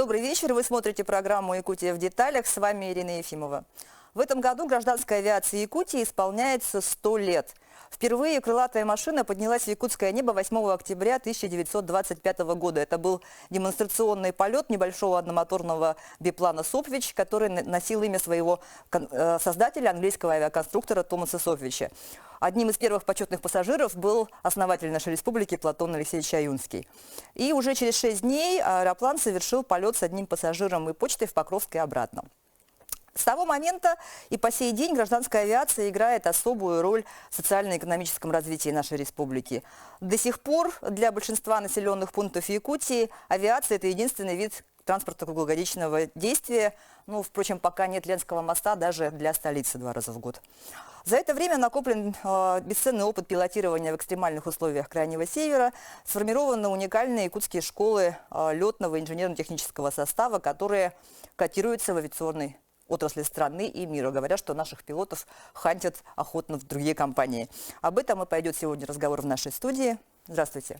Добрый вечер. Вы смотрите программу «Якутия в деталях». С вами Ирина Ефимова. В этом году гражданской авиации Якутии исполняется 100 лет. Впервые крылатая машина поднялась в якутское небо 8 октября 1925 года. Это был демонстрационный полет небольшого одномоторного биплана «Сопвич», который носил имя своего создателя, английского авиаконструктора Томаса Сопвича. Одним из первых почетных пассажиров был основатель нашей республики Платон Алексеевич Аюнский. И уже через 6 дней аэроплан совершил полет с одним пассажиром и почтой в Покровск и обратно. С того момента и по сей день гражданская авиация играет особую роль в социально-экономическом развитии нашей республики. До сих пор для большинства населенных пунктов Якутии авиация – это единственный вид транспорта круглогодичного действия. Ну, впрочем, пока нет Ленского моста даже для столицы 2 раза в год. За это время накоплен бесценный опыт пилотирования в экстремальных условиях Крайнего Севера, сформированы уникальные якутские школы летного инженерно-технического состава, которые котируются в авиационной отрасли страны и мира. Говорят, что наших пилотов хантят охотно в другие компании. Об этом и пойдет сегодня разговор в нашей студии. Здравствуйте.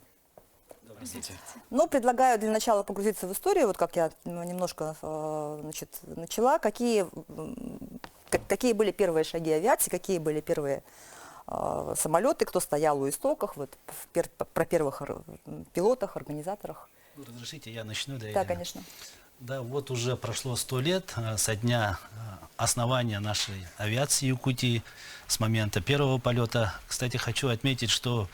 Здравствуйте. Ну, предлагаю для начала погрузиться в историю, вот как я немножко начала. Какие были первые шаги авиации, какие были первые самолеты, кто стоял у истоков, вот, про первых пилотах, организаторах. Разрешите, я начну? Да, конечно. Да, вот уже прошло 100 лет со дня основания нашей авиации Якутии, с момента первого полета. Кстати, хочу отметить, что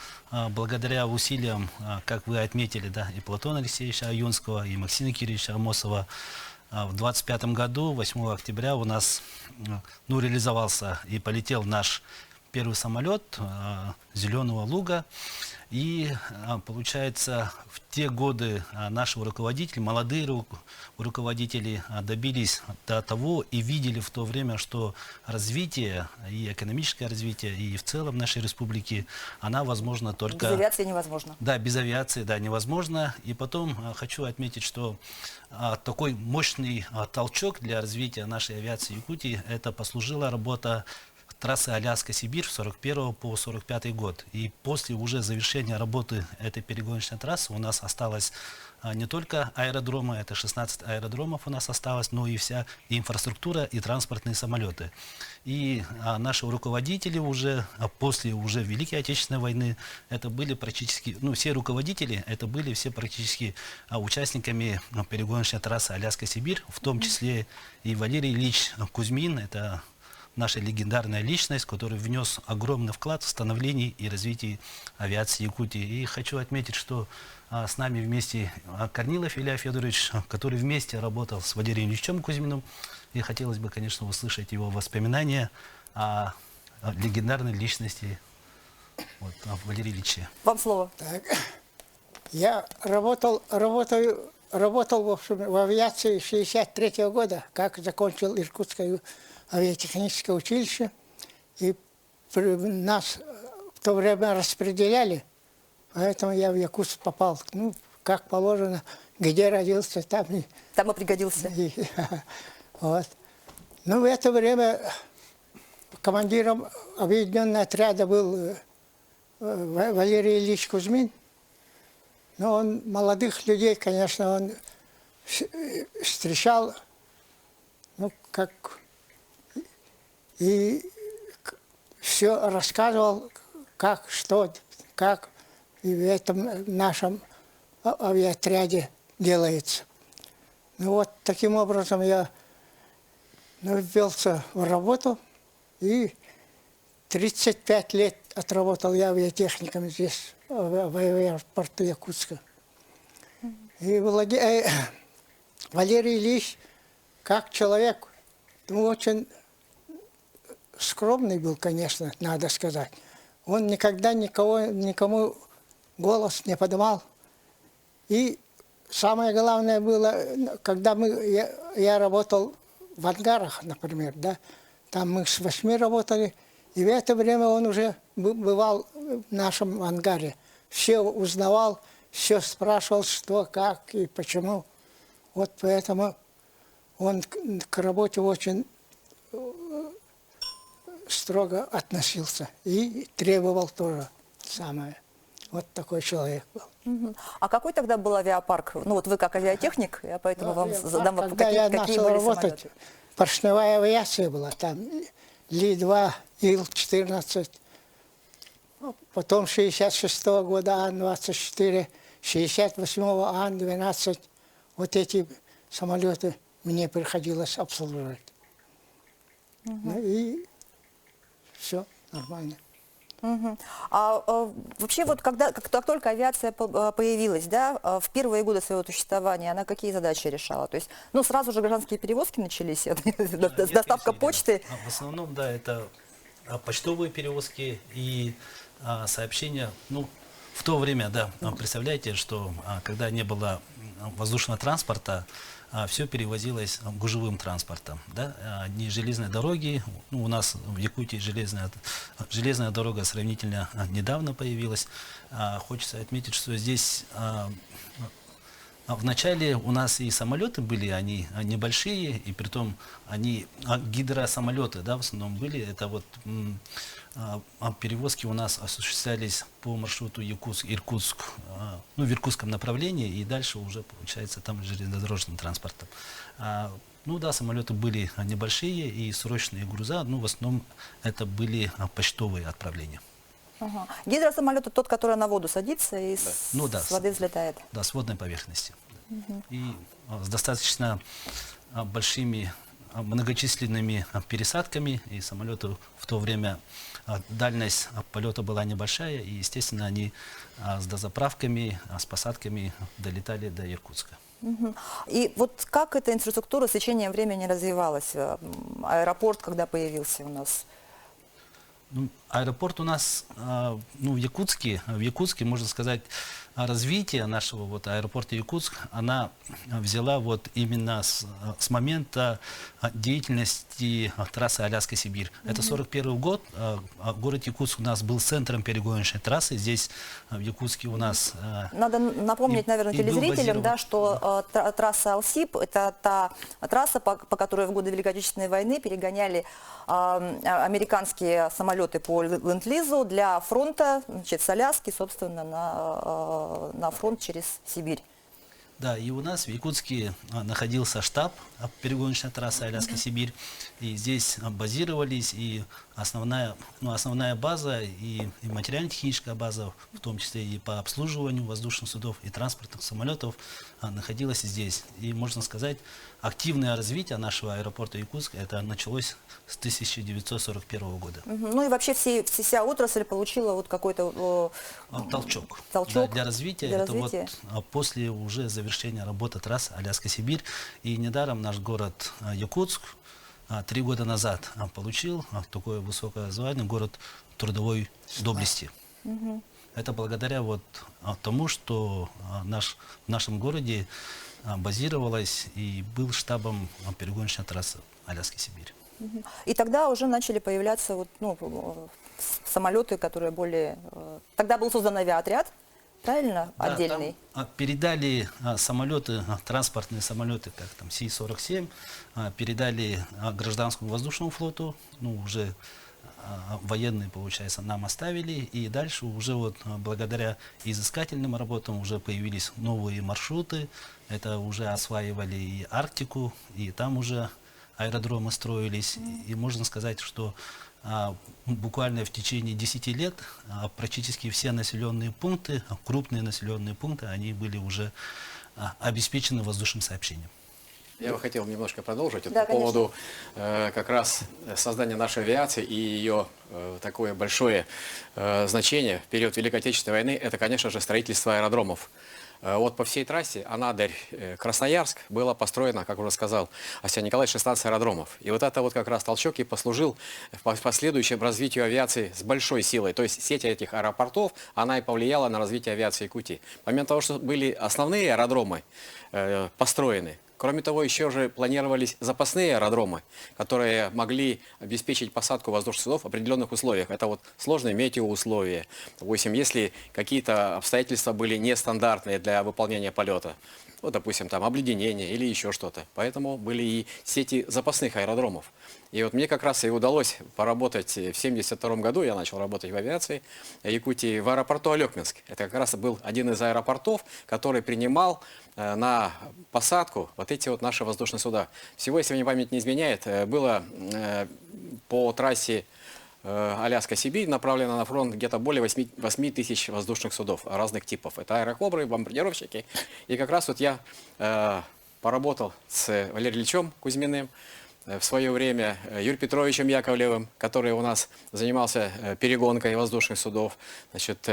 благодаря усилиям, как вы отметили, да, и Платона Алексеевича Аюнского, и Максима Кирилловича Амосова, в 25 году, 8 октября, у нас реализовался и полетел наш первый самолет «Зеленого луга». И получается, в те годы наши руководители, молодые руководители добились до того и видели в то время, что развитие, и экономическое развитие, и в целом нашей республики, она возможна только... Без авиации невозможно. Да, без авиации, да, невозможно. И потом хочу отметить, что такой мощный толчок для развития нашей авиации Якутии, это послужила работа трассы Аляска-Сибирь с 41 по 45 год. И после уже завершения работы этой перегоночной трассы у нас осталось не только аэродромы, это 16 аэродромов у нас осталось, но и вся инфраструктура и транспортные самолеты. И наши руководители уже после уже Великой Отечественной войны, это были практически, все руководители, это были все практически участниками перегоночной трассы Аляска-Сибирь, в том числе и Валерий Ильич Кузьмин, это наша легендарная личность, который внес огромный вклад в становление и развитие авиации Якутии. И хочу отметить, что с нами вместе Корнилов Илья Федорович, который вместе работал с Валерием Ильичем Кузьминым. И хотелось бы, конечно, услышать его воспоминания о легендарной личности Валерия Ильича. Вам слово. Так. Я работал в общем, в авиации 1963 года, как закончил Иркутское авиатехническое училище, и нас в то время распределяли, поэтому я в Якутск попал, как положено, где родился, там и пригодился. Вот. В это время командиром объединенного отряда был Валерий Ильич Кузьмин, но он молодых людей, конечно, он встречал, и все рассказывал, как, что, как и в этом нашем авиаотряде делается. Таким образом я ввелся в работу, и 35 лет отработал я авиатехником здесь, в аэропорту Якутска. И Валерий Ильич, как человек, очень скромный был, конечно, надо сказать. Он никогда никому голос не поднимал. И самое главное было, когда я работал в ангарах, например, да, там мы с 8 работали, и в это время он уже бывал в нашем ангаре. Все узнавал, все спрашивал, что, как и почему. Вот поэтому он к работе очень строго относился и требовал тоже самое. Вот такой человек был. Мгм. А какой тогда был авиапарк? Ну вот вы как авиатехник, я поэтому вам задам вопрос, Когда я какие начал были работать, самолеты? поршневая авиация была, там Ли-2, Ил-14, потом 66-го года Ан-24, 68-го Ан-12. Вот эти самолеты мне приходилось обслуживать. Ну и все нормально. Мгм. Вообще вот когда, как только авиация появилась, да, в первые годы своего существования, она какие задачи решала? То есть, ну, сразу же гражданские перевозки начались, Нет, доставка перевозки, да. почты. В основном, да, это почтовые перевозки и сообщения. Ну, в то время, да, представляете, что когда не было воздушного транспорта, все перевозилось гужевым транспортом, да, не железные дороги. Ну, у нас в Якутии железная дорога сравнительно недавно появилась. Хочется отметить, что здесь вначале у нас и самолеты были, они небольшие, и притом они гидросамолеты, да, в основном были. Это вот перевозки у нас осуществлялись по маршруту Якутск-Иркутск, ну, в иркутском направлении, и дальше уже, получается, там железнодорожным транспортом. Ну да, самолеты были небольшие и срочные груза, ну, в основном это были почтовые отправления. Ага. Гидросамолет тот, который на воду садится и Ну да, с воды взлетает. Да, с водной поверхности. И с достаточно большими многочисленными пересадками, и самолеты в то время, дальность полета была небольшая, и, естественно, они с дозаправками, с посадками долетали до Иркутска. Мгм. И вот как эта инфраструктура с течением времени развивалась? Аэропорт, когда появился у нас? Ну, аэропорт у нас, ну, в Якутске, можно сказать, развитие нашего вот аэропорта Якутск, она взяла вот именно с момента деятельности трассы Аляска-Сибирь. Это 41 год, город Якутск у нас был центром перегоночной трассы, здесь в Якутске у нас... Надо напомнить, наверное, и был телезрителям, да, базирован- что трасса Алсип – это та трасса, по которой в годы Великой Отечественной войны перегоняли американские самолеты по Ленд-Лизу для фронта, значит, с Аляски, собственно, на фронт через Сибирь. Да, и у нас в Якутске находился штаб перегоночной трассы Аляска-Сибирь, и здесь базировались и основная база, и материально-техническая база, в том числе и по обслуживанию воздушных судов и транспортных самолетов, находилась здесь. И можно сказать, активное развитие нашего аэропорта Якутска это началось с 1941 года. Мгм. Ну и вообще вся отрасль получила вот какой-то Толчок. толчок Да, для развития. для Это развития. вот после уже завершения работы трассы Аляска-Сибирь. И недаром наш город Якутск 3 года назад получил такое высокое звание город трудовой доблести. Это благодаря вот тому, что в нашем городе базировалась и был штабом перегоночной трассы Аляска-Сибирь. Мгм. И тогда уже начали появляться вот, ну, самолеты, которые более... Тогда был создан авиаотряд, правильно? Да, Отдельный. там, передали самолеты, транспортные самолеты, как там Си-47, передали гражданскому воздушному флоту, ну, уже военные, получается, нам оставили, и дальше уже вот благодаря изыскательным работам уже появились новые маршруты, это уже осваивали и Арктику, и там уже аэродромы строились, и можно сказать, что буквально в течение 10 лет практически все населенные пункты, крупные населенные пункты, они были уже обеспечены воздушным сообщением. Я бы хотел немножко продолжить Да, по поводу как раз создания нашей авиации и ее такое большое значение в период Великой Отечественной войны. Это, конечно же, строительство аэродромов. Вот по всей трассе Анадырь-Красноярск было построено, как уже сказал Осян Николаевич, 16 аэродромов. И вот это вот как раз толчок и послужил в последующем развитию авиации с большой силой. То есть сеть этих аэропортов, она и повлияла на развитие авиации Якутии. Помимо того, что были основные аэродромы построены, кроме того, еще же планировались запасные аэродромы, которые могли обеспечить посадку воздушных судов в определенных условиях. Это вот сложные метеоусловия. Допустим, если какие-то обстоятельства были нестандартные для выполнения полета. вот, допустим, там обледенение или еще что-то. Поэтому были и сети запасных аэродромов. И вот мне как раз и удалось поработать в 1972 году, я начал работать в авиации Якутии в аэропорту Алекминск. Это как раз был один из аэропортов, который принимал на посадку вот эти вот наши воздушные суда. Всего, если мне память не изменяет, было по трассе Аляска-Сибирь направлено на фронт где-то более 8 тысяч воздушных судов разных типов. Это аэрокобры, бомбардировщики. И как раз вот я поработал с Валерием Ильичем Кузьминым, в свое время Юрием Петровичем Яковлевым, который у нас занимался перегонкой воздушных судов. Значит,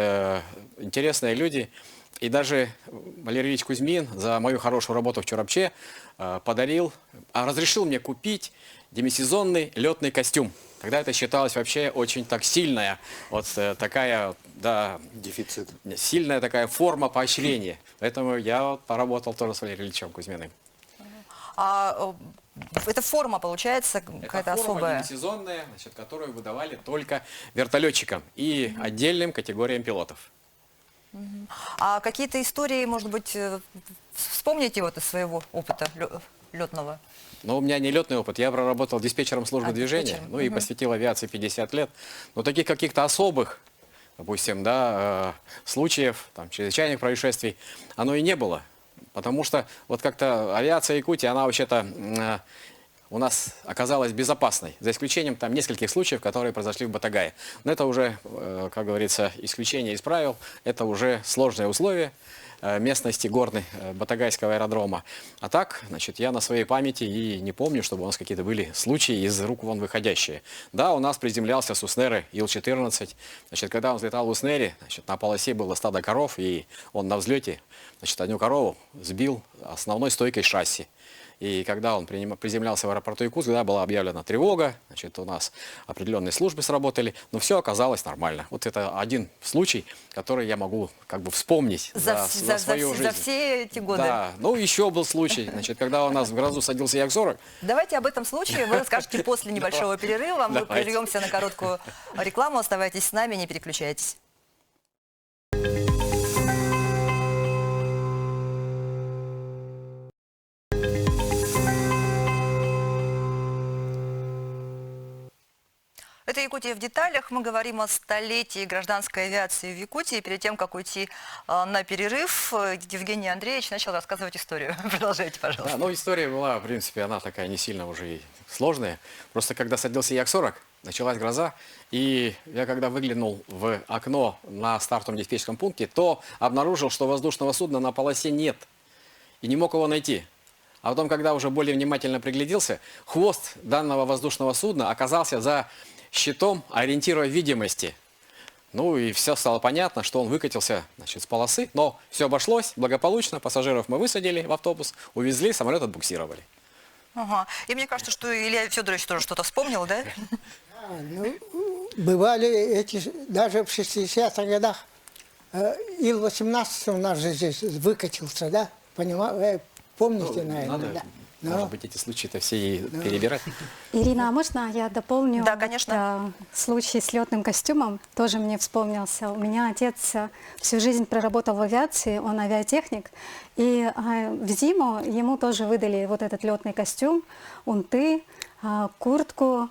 интересные люди. И даже Валерий Ильич Кузьмин за мою хорошую работу в Чорапче разрешил мне купить демисезонный летный костюм. Тогда это считалось вообще очень так сильная, вот такая, да, Дефицит. сильная такая форма поощрения. Поэтому я вот поработал тоже с Валерием Ильичем Кузьминым. Это форма, получается, какая-то Это форма особая? демисезонная, значит, которую выдавали только вертолетчикам и отдельным категориям пилотов. А какие-то истории, может быть, вспомните вот из своего опыта летного? Но у меня не летный опыт, я проработал диспетчером службы движения, диспетчером, ну и посвятил авиации 50 лет. Но таких каких-то особых, допустим, да, случаев, там, чрезвычайных происшествий, оно и не было. Потому что вот как-то авиация Якутии, она вообще-то у нас оказалась безопасной, за исключением там нескольких случаев, которые произошли в Батагае. Но это уже, как говорится, исключение из правил, это уже сложные условия местности горной Батагайского аэродрома. А так, значит, я на своей памяти и не помню, чтобы у нас какие-то были случаи из рук вон выходящие. Да, у нас приземлялся с Уснеры Ил-14. Значит, когда он взлетал в Уснере, значит, на полосе было стадо коров, и он на взлете, значит, одну корову сбил основной стойкой шасси. И когда он приземлялся в аэропорту Якутск, да, была объявлена тревога, значит, у нас определенные службы сработали, но все оказалось нормально. Вот это один случай, который я могу как бы вспомнить за свою жизнь. За все эти годы? Да, ну еще был случай, значит, когда у нас в грозу садился Як-40. Давайте об этом случае вы расскажете после небольшого перерыва. Мы Давайте. прервемся на короткую рекламу. Оставайтесь с нами, не переключайтесь. Это «Якутия в деталях». Мы говорим о столетии гражданской авиации в Якутии. Перед тем, как уйти на перерыв, Евгений Андреевич начал рассказывать историю. Продолжайте, пожалуйста. Да, ну история была, в принципе, она такая не сильно уже и сложная. Просто когда садился Як-40, началась гроза, и я когда выглянул в окно на стартовом диспетчерском пункте, то обнаружил, что воздушного судна на полосе нет, и не мог его найти. А потом, когда уже более внимательно пригляделся, хвост данного воздушного судна оказался за щитом ориентира видимости. Ну и все стало понятно, что он выкатился, значит, с полосы, но все обошлось благополучно, пассажиров мы высадили в автобус, увезли, самолет отбуксировали. Ага. И мне кажется, что Илья Федорович тоже что-то вспомнил, да? Ну, бывали эти, даже в 60-х годах, Ил-18 у нас же здесь выкатился, да? Помните, наверное? Надо, Да. может быть, эти случаи-то все и перебирать. Ирина, а можно я дополню? Да, конечно. Случай с летным костюмом тоже мне вспомнился. У меня отец всю жизнь проработал в авиации, он авиатехник. И в зиму ему тоже выдали вот этот летный костюм, унты, куртку,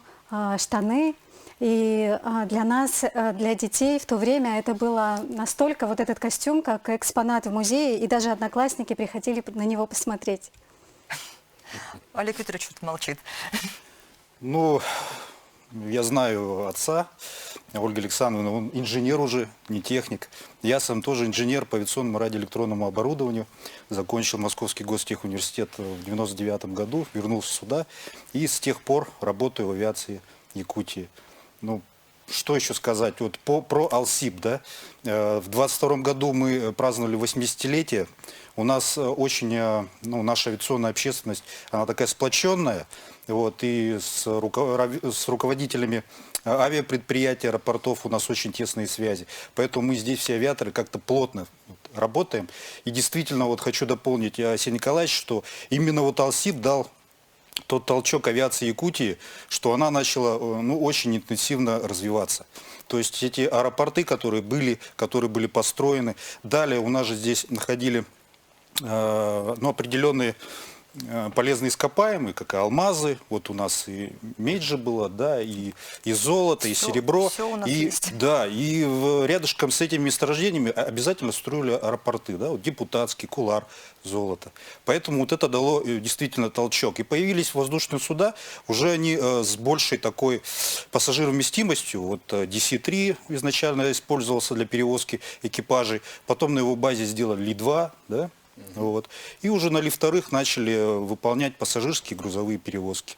штаны. И для нас, для детей в то время это было настолько, вот этот костюм, как экспонат в музее, и даже одноклассники приходили на него посмотреть. Олег Викторович что-то молчит. Ну, я знаю отца, Ольга Александровна, он инженер уже, не техник. Я сам тоже инженер по авиационному радиоэлектронному оборудованию. Закончил Московский гостехуниверситет в 99 году, вернулся сюда. И с тех пор работаю в авиации Якутии. Ну, что еще сказать? Вот про Алсиб, да? В 22 году мы праздновали 80-летие. У нас очень, наша авиационная общественность, она такая сплоченная. Вот, и с руководителями авиапредприятий, аэропортов у нас очень тесные связи. Поэтому мы здесь все авиаторы как-то плотно работаем. И действительно, вот хочу дополнить Арсений Николаевич, что именно вот Алсиб дал тот толчок авиации Якутии, что она начала очень интенсивно развиваться. То есть эти аэропорты, которые были построены. Далее у нас же здесь находили ну, определенные полезные ископаемые, как и алмазы. Вот у нас и медь же была, да, и золото, и серебро. Всё у нас и, есть. Да, и рядышком с этими месторождениями обязательно строили аэропорты, да, вот Депутатский, Кулар, золото. Поэтому вот это дало действительно толчок. И появились воздушные суда, уже они с большей такой пассажировместимостью. Вот DC-3 изначально использовался для перевозки экипажей, потом на его базе сделали Ли-2, да, вот. И уже на Ли-2 начали выполнять пассажирские грузовые перевозки.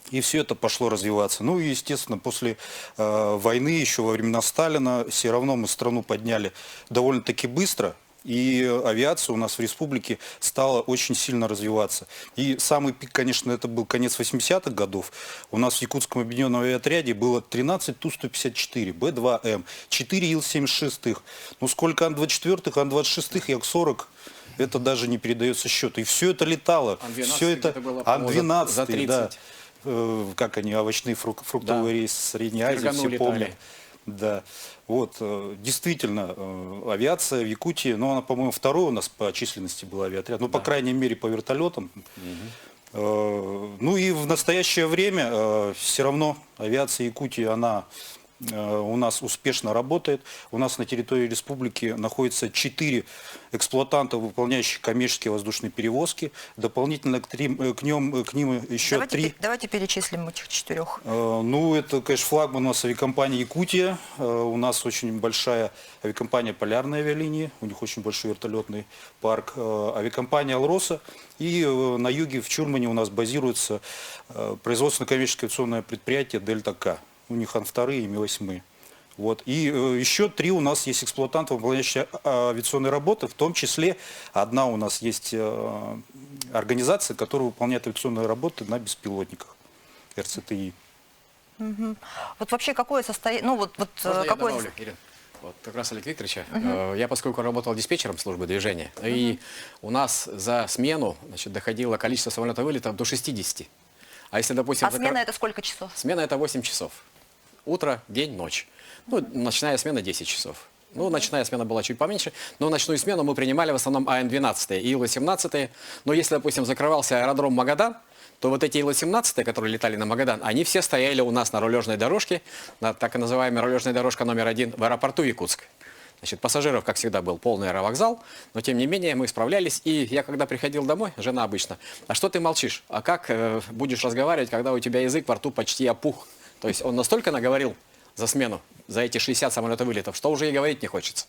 И все это пошло развиваться. Ну и, естественно, после войны, еще во времена Сталина, все равно мы страну подняли довольно-таки быстро. И авиация у нас в республике стала очень сильно развиваться. И самый пик, конечно, это был конец 80-х годов. У нас в Якутском объединенном авиаотряде было 13 Ту-154, Б-2М, 4 Ил-76. Ну сколько Ан-24, Ан-26, Як-40, это даже не передается счету. И все это летало. Ан-12 Все это где-то было, по-моему, Ан-12, за 30. да. Как они, овощные, фруктовые Да. рейсы Средней Азии, Фергану все летали. помнят. Да, вот, действительно, авиация в Якутии, ну, она, по-моему, второй у нас по численности была авиаотряд, ну, по крайней мере, по вертолетам. Ну, и в настоящее время все равно авиация Якутии, она у нас успешно работает. У нас на территории республики находится 4 эксплуатанта, выполняющих коммерческие воздушные перевозки. Дополнительно к ним еще 3. Давайте перечислим этих 4. Ну, это, конечно, флагман у нас авиакомпания «Якутия». У нас очень большая авиакомпания «Полярные авиалинии». У них очень большой вертолетный парк. Авиакомпания «Алроса». И на юге, в Чурмане, у нас базируется производственно-коммерческое авиационное предприятие «Дельта-К». У них Ан-2 и Ми-8. Вот. И еще 3 у нас есть эксплуатанты, выполняющие авиационные работы, в том числе одна у нас есть организация, которая выполняет авиационные работы на беспилотниках, РЦТИ. Вот вообще какое состояние, ну вот Можно я какое... добавлю, Ирина? Вот, как раз Олег Викторовича. Я, поскольку работал диспетчером службы движения, и у нас за смену, значит, доходило количество самолетов вылетов до 60. А если, допустим... А смена это сколько часов? Смена это 8 часов. Утро, день, ночь. Ну, ночная смена 10 часов. Ну, ночная смена была чуть поменьше, но ночную смену мы принимали в основном АН-12 и Ил-18. Но если, допустим, закрывался аэродром Магадан, то вот эти Ил-18, которые летали на Магадан, они все стояли у нас на рулежной дорожке, на так называемой рулежной дорожке номер 1 в аэропорту Якутск. Значит, пассажиров, как всегда, был полный аэровокзал, но тем не менее мы справлялись. И я, когда приходил домой, жена обычно: а что ты молчишь? А как будешь разговаривать, когда у тебя язык во рту почти опух? То есть он настолько наговорил за смену, за эти 60 самолетов вылетов, что уже и говорить не хочется.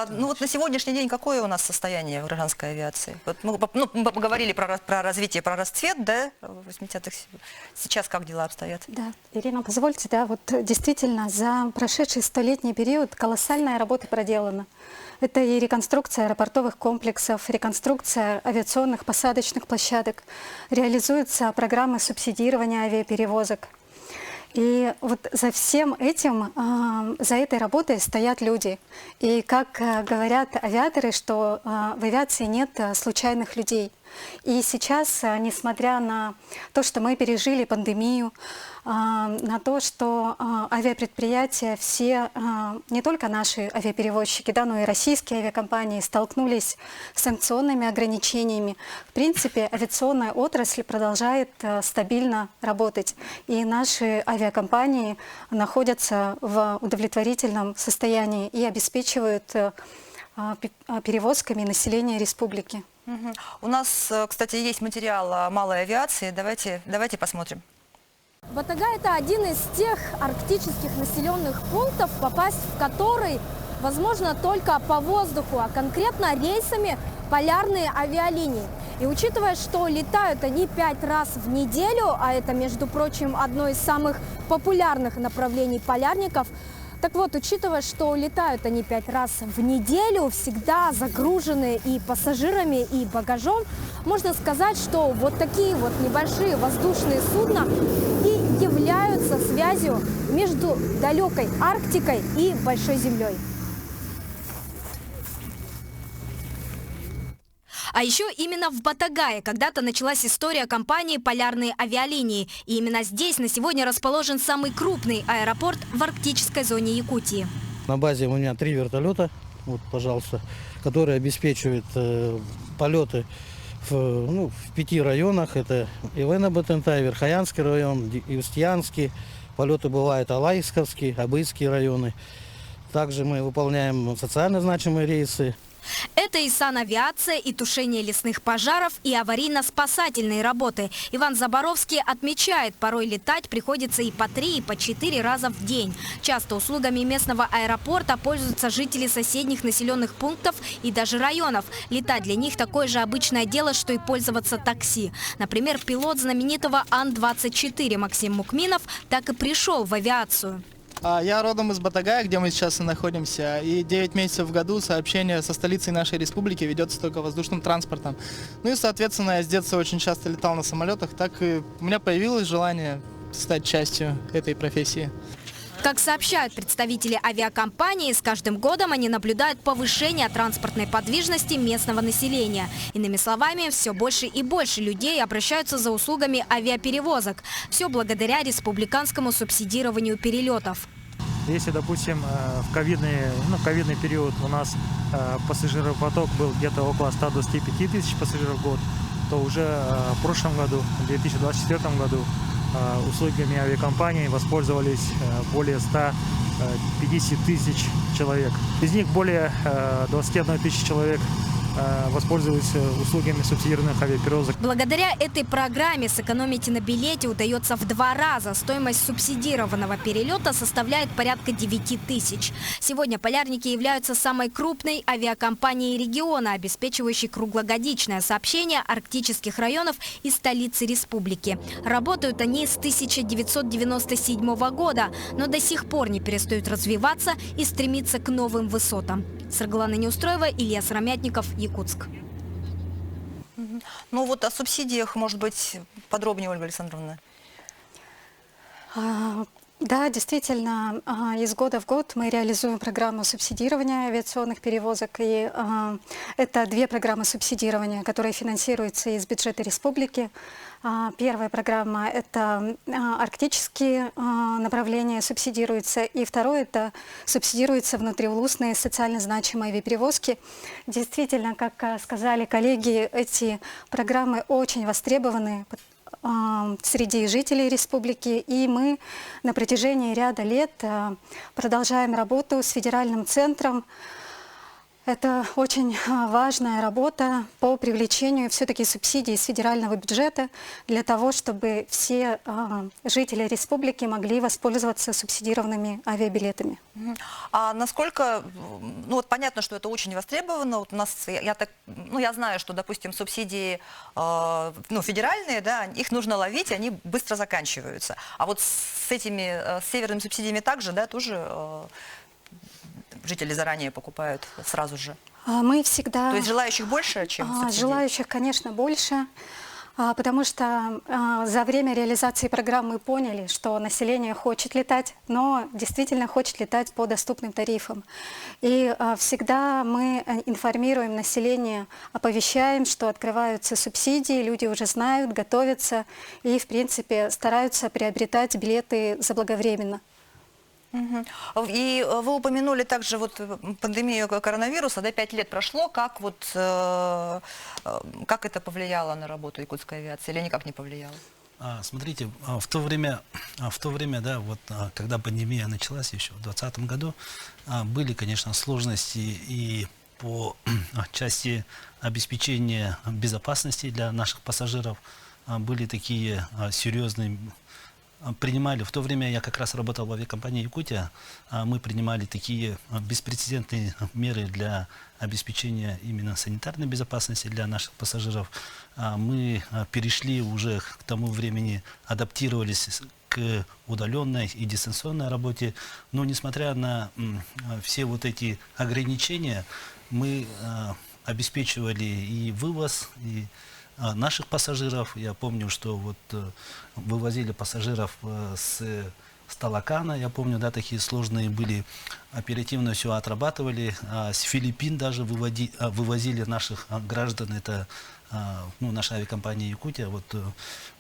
Ну вот на сегодняшний день какое у нас состояние в гражданской авиации? Вот мы поговорили про развитие, про расцвет, да, в 80-х. Сейчас как дела обстоят? Да, Ирина, позвольте, да, вот действительно за прошедший 100-летний период колоссальная работа проделана. Это и реконструкция аэропортовых комплексов, реконструкция авиационных посадочных площадок, реализуются программы субсидирования авиаперевозок. И вот за всем этим, за этой работой стоят люди. И как говорят авиаторы, что в авиации нет случайных людей. И сейчас, несмотря на то, что мы пережили пандемию, на то, что авиапредприятия все, не только наши авиаперевозчики, да, но и российские авиакомпании столкнулись с санкционными ограничениями, в принципе, авиационная отрасль продолжает стабильно работать. И наши авиакомпании находятся в удовлетворительном состоянии и обеспечивают перевозками населения республики. У нас, кстати, есть материал о малой авиации. Давайте посмотрим. Батагай – это один из тех арктических населенных пунктов, попасть в который возможно только по воздуху, а конкретно рейсами полярные авиалинии. И учитывая, что летают они 5 раз в неделю, а это, между прочим, одно из самых популярных направлений полярников, так вот, учитывая, что летают они 5 раз в неделю, всегда загружены и пассажирами, и багажом, можно сказать, что вот такие вот небольшие воздушные судна и являются связью между далекой Арктикой и Большой Землей. А еще именно в Батагае когда-то началась история компании «Полярные авиалинии». И именно здесь на сегодня расположен самый крупный аэропорт в арктической зоне Якутии. На базе у меня 3 вертолета. вот, пожалуйста, который обеспечивает полеты в 5 районах. Это Ивано-Батентай, Верхоянский район, Устьянский. Полеты бывают Алайсковский, Абыйские районы. Также мы выполняем социально значимые рейсы. Это и санавиация, и тушение лесных пожаров, и аварийно-спасательные работы. Иван Заборовский отмечает, порой летать приходится и по 3, и по 4 раза в день. Часто услугами местного аэропорта пользуются жители соседних населенных пунктов и даже районов. Летать для них такое же обычное дело, что и пользоваться такси. Например, пилот знаменитого Ан-24 Максим Мукминов так и пришел в авиацию. Я родом из Батагая, где мы сейчас и находимся, и 9 месяцев в году сообщение со столицей нашей республики ведется только воздушным транспортом. Ну и, соответственно, я с детства очень часто летал на самолетах, так и у меня появилось желание стать частью этой профессии. Как сообщают представители авиакомпании, с каждым годом они наблюдают повышение транспортной подвижности местного населения. Иными словами, все больше и больше людей обращаются за услугами авиаперевозок. Все благодаря республиканскому субсидированию перелетов. Если, допустим, в ковидный период у нас пассажиропоток был где-то около 125 тысяч пассажиров в год, то уже в прошлом году, в 2024 году, услугами авиакомпании воспользовались более 150 тысяч человек. Из них более 21 тысячи человек воспользовались услугами субсидированных авиаперевозок. Благодаря этой программе сэкономить на билете удается в 2 раза. Стоимость субсидированного перелета составляет порядка 9 тысяч. Сегодня полярники являются самой крупной авиакомпанией региона, обеспечивающей круглогодичное сообщение арктических районов и столицы республики. Работают они с 1997 года, но до сих пор не перестают развиваться и стремиться к новым высотам. Саргалана Неустроева, Илья Сыромятников, Якутск. Ну вот о субсидиях, может быть, подробнее, Ольга Александровна. Да, действительно, из года в год мы реализуем программу субсидирования авиационных перевозок. И это 2 программы субсидирования, которые финансируются из бюджета республики. Первая программа – это арктические направления субсидируются, и второе – это субсидируются внутриулусные социально значимые авиаперевозки. Действительно, как сказали коллеги, эти программы очень востребованы среди жителей республики, и мы на протяжении ряда лет продолжаем работу с федеральным центром. Это очень важная работа по привлечению все-таки субсидий из федерального бюджета для того, чтобы все жители республики могли воспользоваться субсидированными авиабилетами. А насколько, ну вот понятно, что это очень востребовано. Вот у нас, я знаю, что, допустим, субсидии федеральные, да, их нужно ловить, они быстро заканчиваются. А вот с этими северными субсидиями также, да, тоже жители заранее покупают сразу же? Мы всегда... То есть желающих больше, чем субсидий? Желающих, конечно, больше, потому что за время реализации программ мы поняли, что население хочет летать, но действительно хочет летать по доступным тарифам. И всегда мы информируем население, оповещаем, что открываются субсидии, люди уже знают, готовятся и, в принципе, стараются приобретать билеты заблаговременно. И вы упомянули также вот пандемию коронавируса, да, 5 лет прошло, как это повлияло на работу якутской авиации или никак не повлияло? Смотрите, в то время, да, вот, когда пандемия началась еще в 2020 году, были, конечно, сложности и по части обеспечения безопасности для наших пассажиров, были такие серьезные. Принимали, в то время я как раз работал в авиакомпании «Якутия», мы принимали такие беспрецедентные меры для обеспечения именно санитарной безопасности для наших пассажиров. Мы перешли уже к тому времени, адаптировались к удаленной и дистанционной работе, но несмотря на все вот эти ограничения, мы обеспечивали и вывоз, и наших пассажиров. Я помню, что вот вывозили пассажиров с Талакана, я помню, да, такие сложные были, оперативно все отрабатывали. С Филиппин даже вывозили наших граждан, это наша авиакомпания «Якутия». Вот,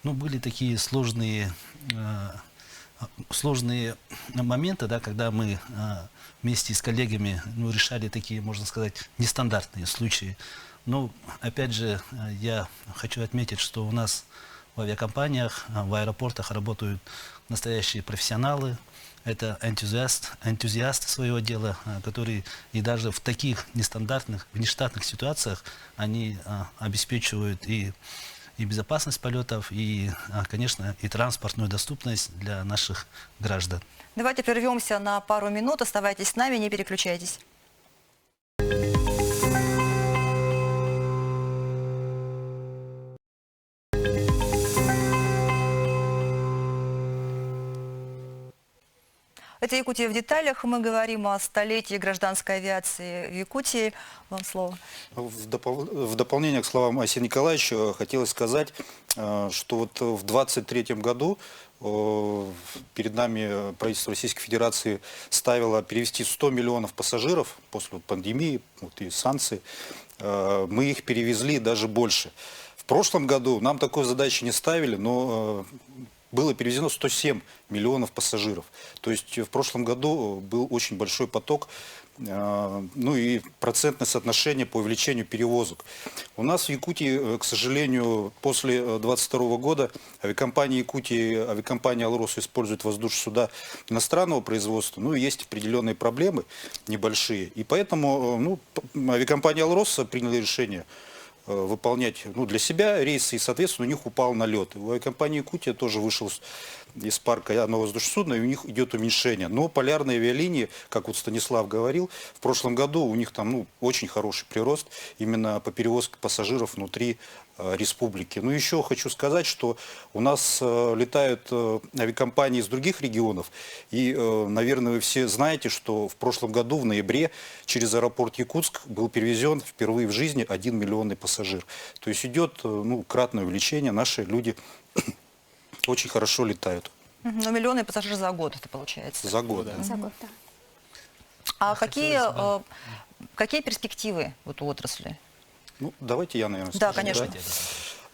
были такие сложные сложные моменты, да, когда мы вместе с коллегами решали такие, можно сказать, нестандартные случаи. Но, опять же, я хочу отметить, что у нас в авиакомпаниях, в аэропортах работают настоящие профессионалы. Это энтузиасты своего дела, которые и даже в таких нестандартных, внештатных ситуациях они обеспечивают и безопасность полетов, и, конечно, и транспортную доступность для наших граждан. Давайте прервемся на пару минут. Оставайтесь с нами, не переключайтесь. Это «Якутия в деталях». Мы говорим о столетии гражданской авиации в Якутии. Вам слово. В дополнение к словам Асия Николаевича хотелось сказать, что вот в 2023 году перед нами правительство Российской Федерации ставило перевести 100 миллионов пассажиров после пандемии и санкций. Мы их перевезли даже больше. В прошлом году нам такой задачи не ставили, но было перевезено 107 миллионов пассажиров. То есть в прошлом году был очень большой поток, ну и процентное соотношение по увеличению перевозок. У нас в Якутии, к сожалению, после 2022 года авиакомпания Якутии, авиакомпания «Алрос» используют воздушные суда иностранного производства. Ну и есть определенные проблемы небольшие. И поэтому авиакомпания «Алрос» приняла решение выполнять для себя рейсы, и, соответственно, у них упал налет. У авиакомпании «Якутия» тоже вышел из парка одно воздушное судно, и у них идет уменьшение. Но полярные авиалинии, как вот Станислав говорил, в прошлом году у них там очень хороший прирост именно по перевозке пассажиров внутри республики. Ну, еще хочу сказать, что у нас летают авиакомпании из других регионов. И, наверное, вы все знаете, что в прошлом году, в ноябре, через аэропорт Якутск был перевезен впервые в жизни 1 миллионный пассажир. То есть идет кратное увеличение. Наши люди очень хорошо летают. Но миллионный пассажир за год это получается. За год, да. За год, да. А какие перспективы вот у отрасли? Ну, давайте я, наверное, Да, скажу, конечно.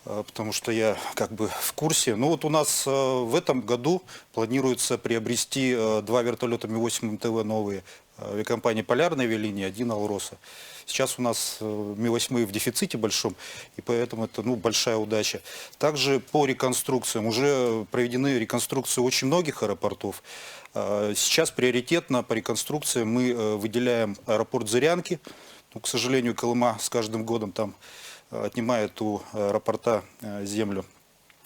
Потому что я как бы в курсе. Ну вот у нас в этом году планируется приобрести 2 вертолета Ми-8 МТВ новые авиакомпании «Полярная авиалиния», 1 «Алроса». Сейчас у нас Ми-8 в дефиците большом, и поэтому это большая удача. Также по реконструкциям. Уже проведены реконструкции очень многих аэропортов. Сейчас приоритетно по реконструкции мы выделяем аэропорт Зырянки. К сожалению, Колыма с каждым годом там отнимает у аэропорта землю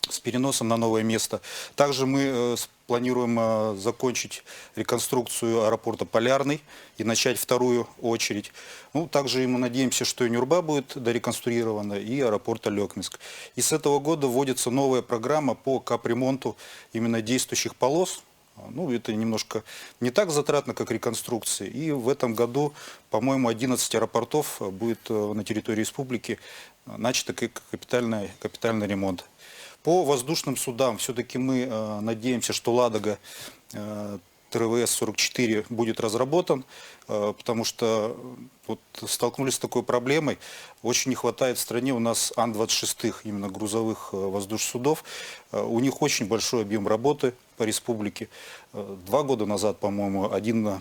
с переносом на новое место. Также мы планируем закончить реконструкцию аэропорта Полярный и начать вторую очередь. Ну, также мы надеемся, что и Нюрба будет дореконструирована, и аэропорт Алекминск. И с этого года вводится новая программа по капремонту именно действующих полос. Ну, это немножко не так затратно, как реконструкции. И в этом году, по-моему, 11 аэропортов будет на территории республики начато капитальный ремонт. По воздушным судам все-таки мы надеемся, что «Ладога» ТРВС-44 будет разработан, потому что вот столкнулись с такой проблемой. Очень не хватает в стране у нас Ан-26, именно грузовых воздушных судов. У них очень большой объем работы по республике. 2 года назад, по-моему, один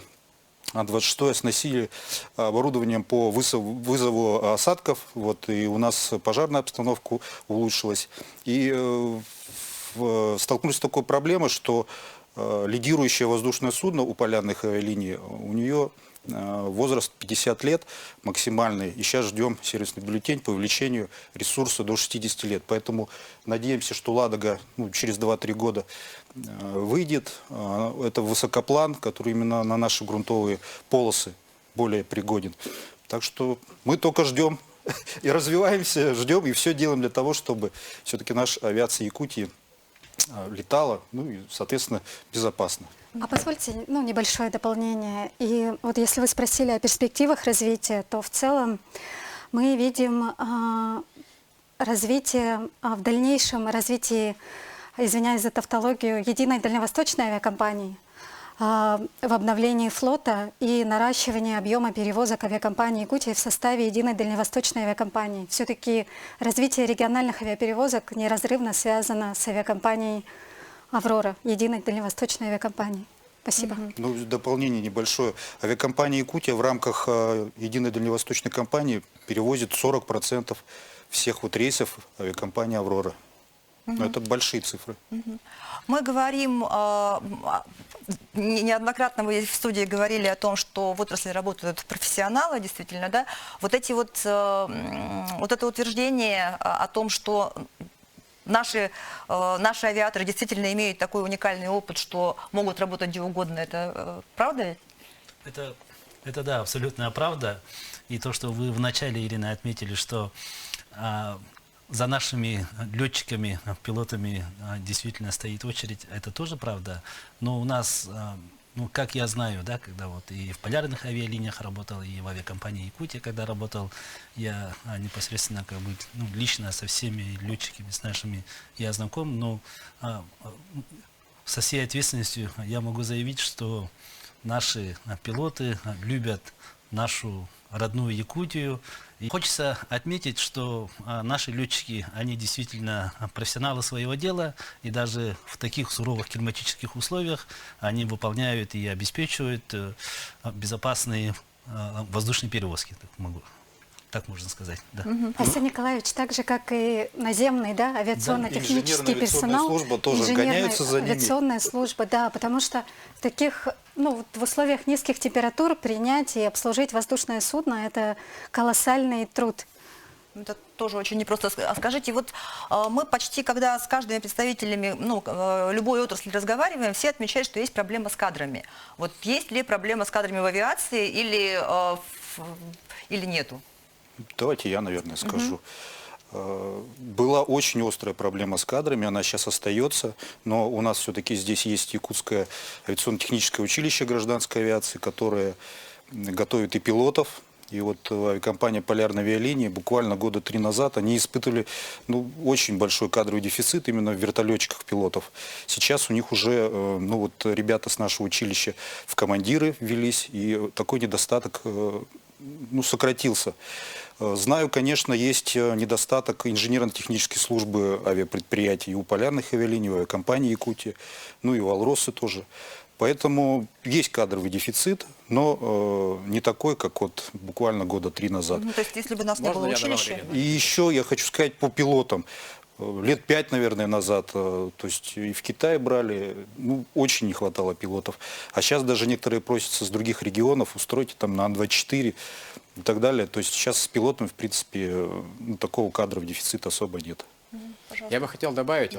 Ан-26 оснастили оборудованием по вызову осадков. Вот, и у нас пожарная обстановка улучшилась. И столкнулись с такой проблемой, что лидирующее воздушное судно у полярных авиалиний, у нее возраст 50 лет максимальный. И сейчас ждем сервисный бюллетень по увеличению ресурса до 60 лет. Поэтому надеемся, что «Ладога» через 2-3 года выйдет. Это высокоплан, который именно на наши грунтовые полосы более пригоден. Так что мы только ждем и развиваемся, ждем и все делаем для того, чтобы все-таки наша авиация Якутии летала, ну и, соответственно, безопасно. А позвольте, небольшое дополнение. И вот если вы спросили о перспективах развития, то в целом мы видим развитие, в дальнейшем развитии, извиняюсь за тавтологию, единой дальневосточной авиакомпании, в обновлении флота и наращивании объема перевозок авиакомпании Якутии в составе единой дальневосточной авиакомпании. Все-таки развитие региональных авиаперевозок неразрывно связано с авиакомпанией «Аврора», единой дальневосточной авиакомпании. Спасибо. Ну, дополнение небольшое. Авиакомпания «Якутия» в рамках единой дальневосточной компании перевозит 40% всех вот рейсов авиакомпании «Аврора». Но это большие цифры. Мы говорим, неоднократно вы в студии говорили о том, что в отрасли работают профессионалы, действительно, да? Вот это утверждение о том, что наши авиаторы действительно имеют такой уникальный опыт, что могут работать где угодно, это правда ведь? Это да, абсолютная правда. И то, что вы вначале, Ирина, отметили, что за нашими летчиками, пилотами действительно стоит очередь, это тоже правда. Но у нас, ну, как я знаю, да, когда вот и в полярных авиалиниях работал, и в авиакомпании «Якутия», когда работал, я непосредственно как бы, ну, лично со всеми летчиками, с нашими я знаком, но со всей ответственностью я могу заявить, что наши пилоты любят нашу родную Якутию. И хочется отметить, что наши летчики, они действительно профессионалы своего дела, и даже в таких суровых климатических условиях они выполняют и обеспечивают безопасные воздушные перевозки, так можно сказать. Да. Василий Николаевич, так же, как и наземный, да, авиационно-технический персонал, служба тоже гоняются за ними. Авиационная служба, да, потому что в таких, ну, в условиях низких температур принять и обслужить воздушное судно – это колоссальный труд. Это тоже очень непросто. А скажите, вот мы почти, когда с каждыми представителями любой отрасли разговариваем, все отмечают, что есть проблема с кадрами. Вот есть ли проблема с кадрами в авиации или нету? Давайте я, наверное, скажу. Была очень острая проблема с кадрами, она сейчас остается, но у нас все-таки здесь есть Якутское авиационно-техническое училище гражданской авиации, которое готовит и пилотов. И вот авиакомпания «Полярная авиалиния» буквально года 3 назад, они испытывали очень большой кадровый дефицит именно в вертолетчиках пилотов. Сейчас у них уже ребята с нашего училища в командиры ввелись, и такой недостаток сократился. Знаю, конечно, есть недостаток инженерно-технической службы авиапредприятий и у полярных авиалиний, у авиакомпании «Якутия», ну и у «Алросы» тоже. Поэтому есть кадровый дефицит, но не такой, как вот буквально года 3 назад. То есть, если бы у нас не было училища... И еще я хочу сказать по пилотам. Лет 5, наверное, назад, то есть и в Китае брали, очень не хватало пилотов. А сейчас даже некоторые просятся с других регионов, устройте там на Ан-24 и так далее. То есть сейчас с пилотами, в принципе, такого кадрового дефицита особо нет. Пожалуйста. Я бы хотел добавить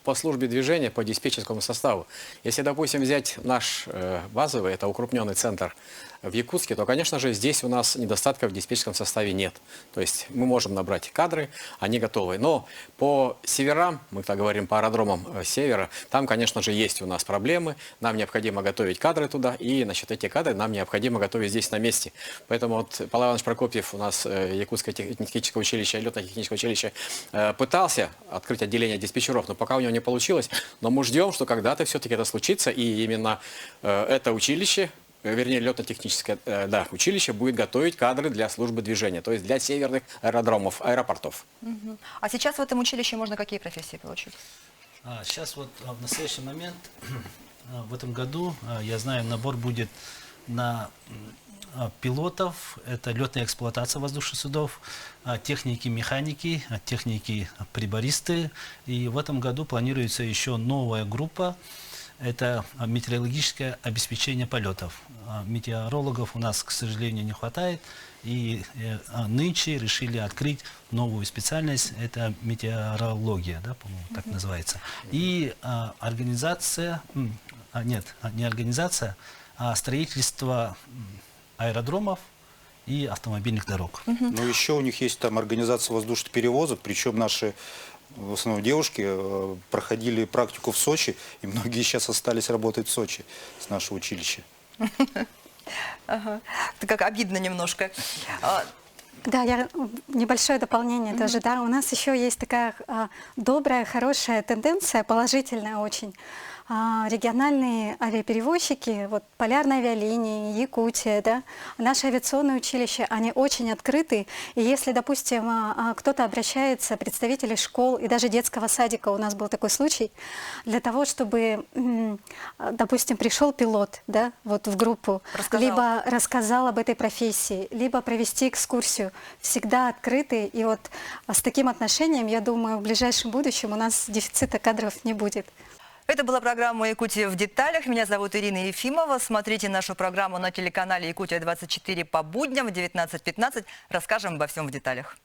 по службе движения, по диспетчерскому составу. Если, допустим, взять наш базовый, это укрупненный центр в Якутске, то, конечно же, здесь у нас недостатков в диспетчерском составе нет. То есть мы можем набрать кадры, они готовы. Но по северам, мы так говорим по аэродромам севера, там, конечно же, есть у нас проблемы. Нам необходимо готовить кадры туда, и, значит, эти кадры нам необходимо готовить здесь на месте. Поэтому вот Павел Иванович Прокопьев, у нас Якутское техническое училище, летно-техническое училище, пытался открыть отделение диспетчеров, но пока у него не получилось. Но мы ждем, что когда-то все-таки это случится, и именно это училище, вернее, летно-техническое училище будет готовить кадры для службы движения, то есть для северных аэродромов, аэропортов. А сейчас в этом училище можно какие профессии получить? Сейчас вот в настоящий момент, в этом году, я знаю, набор будет на пилотов, это летная эксплуатация воздушных судов, техники, механики, техники, прибористы. И в этом году планируется еще новая группа. Это метеорологическое обеспечение полетов. Метеорологов у нас, к сожалению, не хватает. И нынче решили открыть новую специальность. Это метеорология, да, по-моему, так называется. И организация, не организация, а строительство аэродромов и автомобильных дорог. Но еще у них есть там организация воздушных перевозок, причем наши в основном девушки проходили практику в Сочи, и многие сейчас остались работать в Сочи с нашего училища. Это как обидно немножко. Да, небольшое дополнение тоже. Да, у нас еще есть такая добрая, хорошая тенденция, положительная очень. региональные авиаперевозчики, вот полярные авиалинии, Якутия, да, наше авиационное училище, они очень открыты. И если, допустим, кто-то обращается, представители школ и даже детского садика, у нас был такой случай, для того, чтобы, допустим, пришел пилот, да, вот в группу, либо рассказал об этой профессии, либо провести экскурсию, всегда открыты. И вот с таким отношением, я думаю, в ближайшем будущем у нас дефицита кадров не будет. Это была программа «Якутия в деталях». Меня зовут Ирина Ефимова. Смотрите нашу программу на телеканале «Якутия-24» по будням в 19:15. Расскажем обо всем в деталях.